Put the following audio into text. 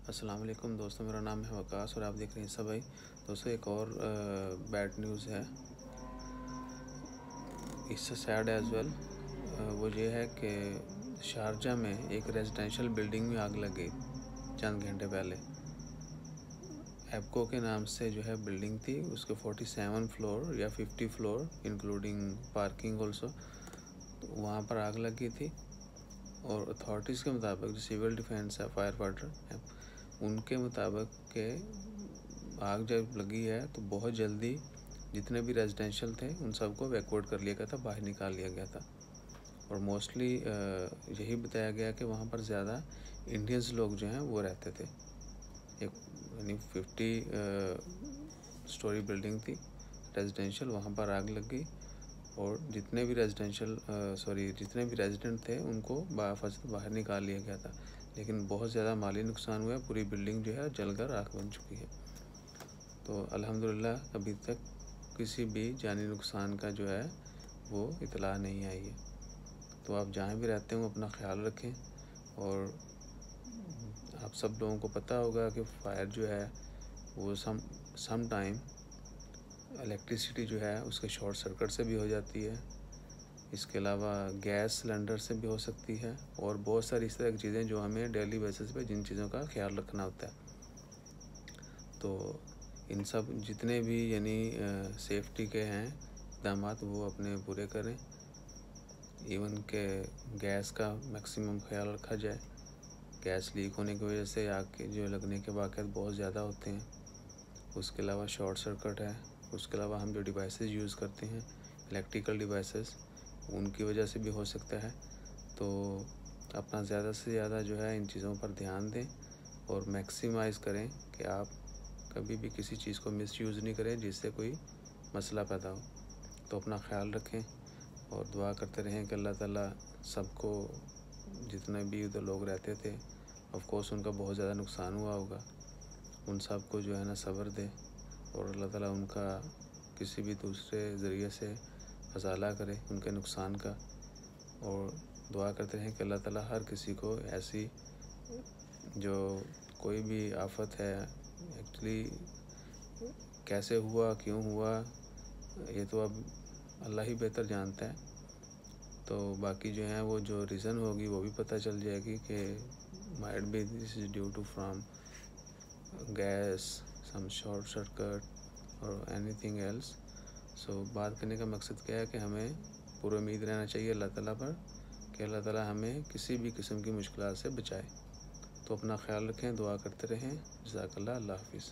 अस्सलाम वालेकुम दोस्तों, मेरा नाम है वकास और आप देख रहे हैं सब भाई। दोस्तों एक और बैड न्यूज़ है, इससे सैड एज़ वेल। वो ये है कि शारजा में एक रेजिडेंशियल बिल्डिंग में आग लग गई चंद घंटे पहले। एप्को के नाम से जो है बिल्डिंग थी, उसके 47 फ्लोर या 50 फ्लोर इंक्लूडिंग पार्किंग ऑल्सो, वहाँ पर आग लगी थी। और अथॉरिटीज़ के मुताबिक, जो सिविल डिफेंस है, फायर फाइटर है, उनके मुताबिक के आग जब लगी है तो बहुत जल्दी जितने भी रेजिडेंशियल थे उन सबको वैक्यूएट कर लिया गया था, बाहर निकाल लिया गया था। और मोस्टली यही बताया गया कि वहाँ पर ज़्यादा इंडियंस लोग जो हैं वो रहते थे। एक यानी 50 स्टोरी बिल्डिंग थी रेजिडेंशियल, वहाँ पर आग लग गई और जितने भी रेजिडेंट थे उनको बाहर निकाल लिया गया था। लेकिन बहुत ज़्यादा माली नुकसान हुआ है, पूरी बिल्डिंग जो है जलकर राख बन चुकी है। तो अल्हम्दुलिल्लाह अभी तक किसी भी जानी नुकसान का जो है वो इतला नहीं आई है। तो आप जहाँ भी रहते हो अपना ख्याल रखें। और आप सब लोगों को पता होगा कि फायर जो है वो सम टाइम इलेक्ट्रिसिटी जो है उसके शॉर्ट सर्किट से भी हो जाती है। इसके अलावा गैस सिलेंडर से भी हो सकती है और बहुत सारी इस तरह की चीज़ें जो हमें डेली बेसिस पे जिन चीज़ों का ख्याल रखना होता है। तो इन सब जितने भी यानी सेफ्टी के हैं इक़दाम वो अपने पूरे करें। इवन के गैस का मैक्सिमम ख्याल रखा जाए। गैस लीक होने की वजह से आग के जो लगने के वाक़यात बहुत ज़्यादा होते हैं। उसके अलावा शॉर्ट सर्किट है। उसके अलावा हम जो डिवाइसेस यूज़ करते हैं, इलेक्ट्रिकल डिवाइसेस, उनकी वजह से भी हो सकता है। तो अपना ज़्यादा से ज़्यादा जो है इन चीज़ों पर ध्यान दें और मैक्सिमाइज़ करें कि आप कभी भी किसी चीज़ को मिसयूज़ नहीं करें जिससे कोई मसला पैदा हो। तो अपना ख्याल रखें और दुआ करते रहें कि अल्लाह ताला सबको, जितने भी उधर लोग रहते थे, ऑफ कोर्स उनका बहुत ज़्यादा नुकसान हुआ होगा, उन सब को जो है ना सब्र दे और अल्लाह ताला उनका किसी भी दूसरे ज़रिए से फ़ज़ाला करे उनके नुकसान का। और दुआ करते रहें कि अल्लाह ताला हर किसी को ऐसी जो कोई भी आफत है, एक्चुअली कैसे हुआ, क्यों हुआ, ये तो अब अल्लाह ही बेहतर जानता है। तो बाकी जो है वो जो रीज़न होगी वो भी पता चल जाएगी कि might be this is due to from gas, some short circuit और एनीथिंग एल्स। सो बात करने का मकसद क्या है कि हमें पूरी उम्मीद रहना चाहिए अल्लाह ताला पर कि अल्लाह ताला हमें किसी भी किस्म की मुश्किलात से बचाए। तो अपना ख्याल रखें, दुआ करते रहें। जज़ाकल्लाह, अल्लाह हाफ़िज़।